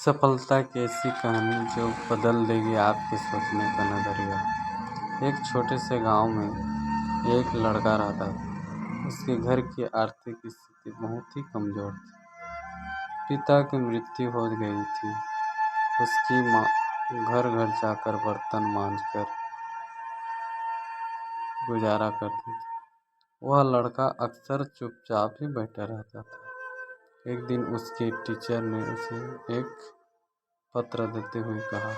सफलता की ऐसी कहानी जो बदल देगी आपके सोचने का नज़रिया। एक छोटे से गांव में एक लड़का रहता था। उसके घर की आर्थिक स्थिति बहुत ही कमज़ोर थी। पिता की मृत्यु हो गई थी। उसकी माँ घर घर जाकर बर्तन मांजकर गुजारा करती थी। वह लड़का अक्सर चुपचाप ही बैठा रहता था। एक दिन उसके टीचर ने उसे एक पत्र देते हुए कहा,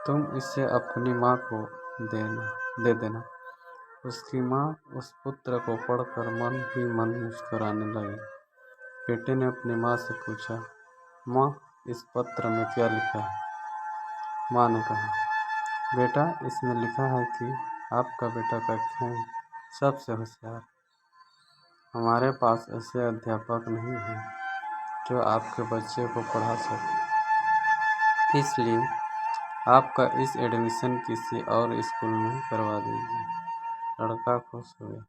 तुम इसे अपनी माँ को दे देना। उसकी माँ उस पत्र को पढ़कर मन ही मन मुस्कुराने लगी। बेटे ने अपनी माँ से पूछा, माँ इस पत्र में क्या लिखा है? माँ ने कहा, बेटा इसमें लिखा है कि आपका बेटा कक्षा में सबसे होशियार। हमारे पास ऐसे अध्यापक नहीं हैं जो आपके बच्चे को पढ़ा सके, इसलिए आपका इस एडमिशन किसी और स्कूल में करवा दीजिए। लड़का खुश हो गया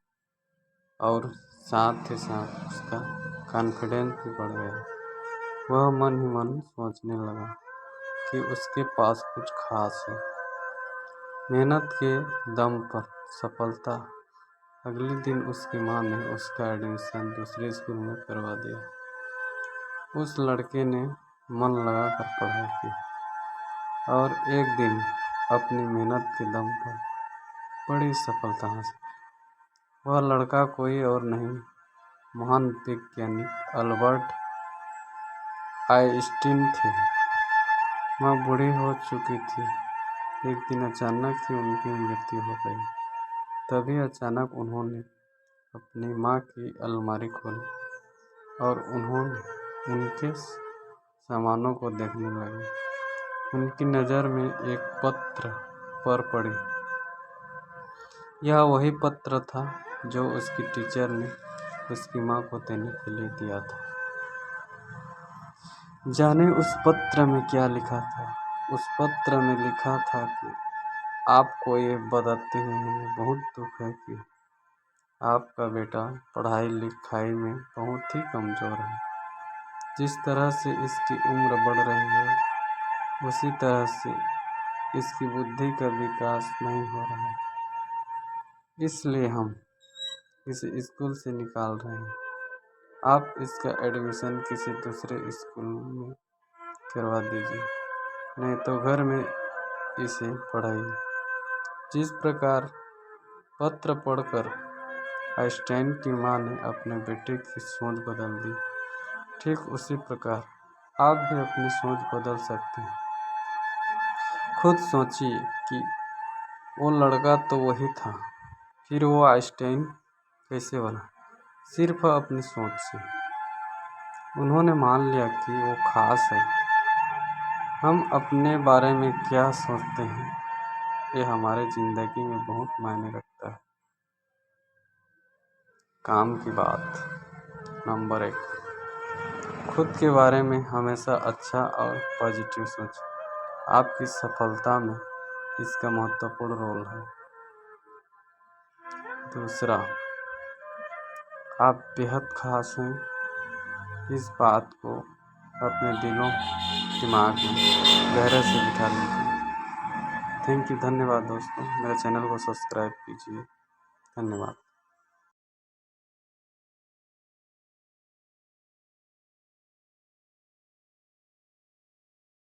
और साथ ही साथ उसका कॉन्फिडेंस भी बढ़ गया। वह मन ही मन सोचने लगा कि उसके पास कुछ खास है। मेहनत के दम पर सफलता। अगले दिन उसकी माँ ने उसका एडमिशन दूसरे स्कूल में करवा दिया। उस लड़के ने मन लगाकर पढ़ाई की और एक दिन अपनी मेहनत के दम पर बड़ी सफलता हासिल। वह लड़का कोई और नहीं, महान वैज्ञानिक अल्बर्ट आइंस्टीन थे। माँ बूढ़ी हो चुकी थी। एक दिन अचानक ही उनकी मृत्यु हो गई। तभी अचानक उन्होंने अपनी माँ की अलमारी खोली और उन्होंने उनके सामानों को देखने लगे। उनकी नज़र में एक पत्र पर पड़ी। यह वही पत्र था जो उसकी टीचर ने उसकी माँ को देने के लिए दिया था। जाने उस पत्र में क्या लिखा था? उस पत्र में लिखा था कि आपको ये बताते हुए हमें बहुत दुख है कि आपका बेटा पढ़ाई लिखाई में बहुत ही कमज़ोर है। जिस तरह से इसकी उम्र बढ़ रही है उसी तरह से इसकी बुद्धि का विकास नहीं हो रहा है, इसलिए हम इसे स्कूल से निकाल रहे हैं। आप इसका एडमिशन किसी दूसरे स्कूल में करवा दीजिए, नहीं तो घर में इसे पढ़ाइए। जिस प्रकार पत्र पढ़कर आइंस्टाइन की माँ ने अपने बेटे की सोच बदल दी, ठीक उसी प्रकार आप भी अपनी सोच बदल सकते हैं। खुद सोचिए कि वो लड़का तो वही था, फिर वो आइंस्टाइन कैसे बना? सिर्फ अपनी सोच से। उन्होंने मान लिया कि वो खास है। हम अपने बारे में क्या सोचते हैं ये हमारे ज़िंदगी में बहुत मायने रखता है। काम की बात नंबर 1, खुद के बारे में हमेशा अच्छा और पॉजिटिव सोचें। आपकी सफलता में इसका महत्वपूर्ण रोल है। दूसरा, आप बेहद खास हैं। इस बात को अपने दिमाग में गहरे से बिठा लीजिए। थैंक यू, धन्यवाद दोस्तों। मेरे चैनल को सब्सक्राइब कीजिए। धन्यवाद।